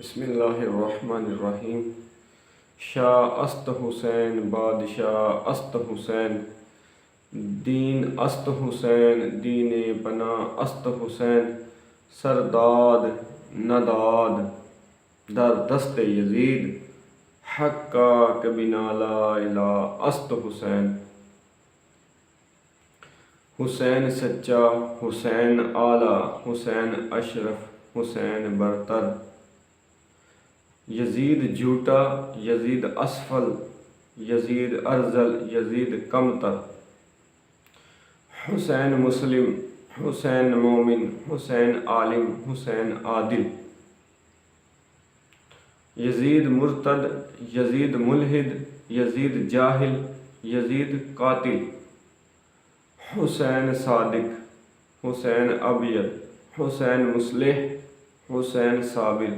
بسم اللہ الرحمن الرحیم۔ شاہ است حسین بادشاہ است حسین، دین است حسین دین پناہ است حسین، سرداد نداد در دست یزید، حق کا کبھی لا الہ است حسین۔ حسین سچا، حسین اعلیٰ، حسین اشرف، حسین برتر، یزید جھوٹا، یزید اسفل، یزید ارذل، یزید کمتر، حسین مسلم، حسین مومن، حسین عالم، حسین عادل، یزید مرتد، یزید ملحد، یزید جاہل، یزید قاتل، حسین صادق، حسین ابیض، حسین مصلح، حسین صابر،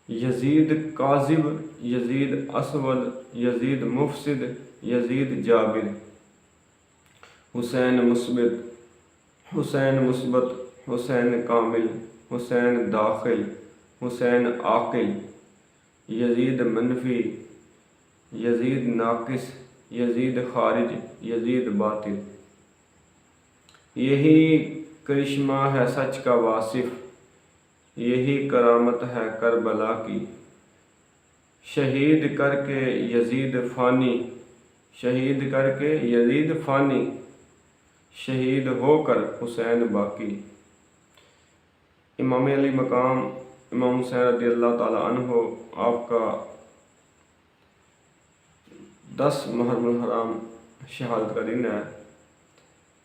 یزید کاذب، یزید اسود، یزید مفسد، یزید جابر، حسین مثبت، حسین کامل، حسین داخل، حسین عاقل، یزید منفی، یزید ناقص، یزید خارج، یزید باطل۔ یہی کرشمہ ہے سچ کا واصف، یہی کرامت ہے کربلا کی، شہید کر کے یزید فانی، شہید کر کے یزید فانی، شہید ہو کر حسین باقی۔ امام علی مقام امام حسین رضی اللہ تعالیٰ عنہ آپ کا 10 محرم الحرام شہادت کا دن ہے۔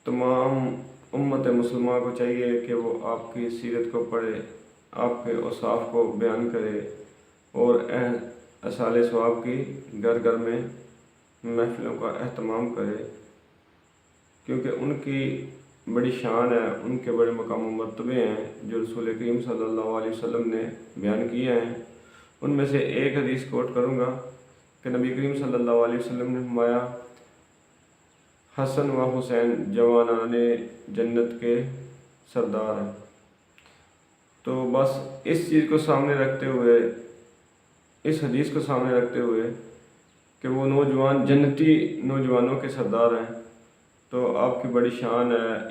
تمام امت مسلمہ کو چاہیے کہ وہ آپ کی سیرت کو پڑھے، آپ کے اوصاف کو بیان کرے اور اصحاب ثواب کی گھر گھر میں محفلوں کا اہتمام کرے، کیونکہ ان کی بڑی شان ہے، ان کے بڑے مقام و مرتبے ہیں جو رسول کریم صلی اللہ علیہ وسلم نے بیان کیے ہیں۔ ان میں سے ایک حدیث کوٹ کروں گا کہ نبی کریم صلی اللہ علیہ وسلم نے فرمایا، حسن و حسین جوانان جنت کے سردار ہیں۔ تو بس اس چیز کو سامنے رکھتے ہوئے، اس حدیث کو سامنے رکھتے ہوئے کہ وہ نوجوان جنتی نوجوانوں کے سردار ہیں، تو آپ کی بڑی شان ہے۔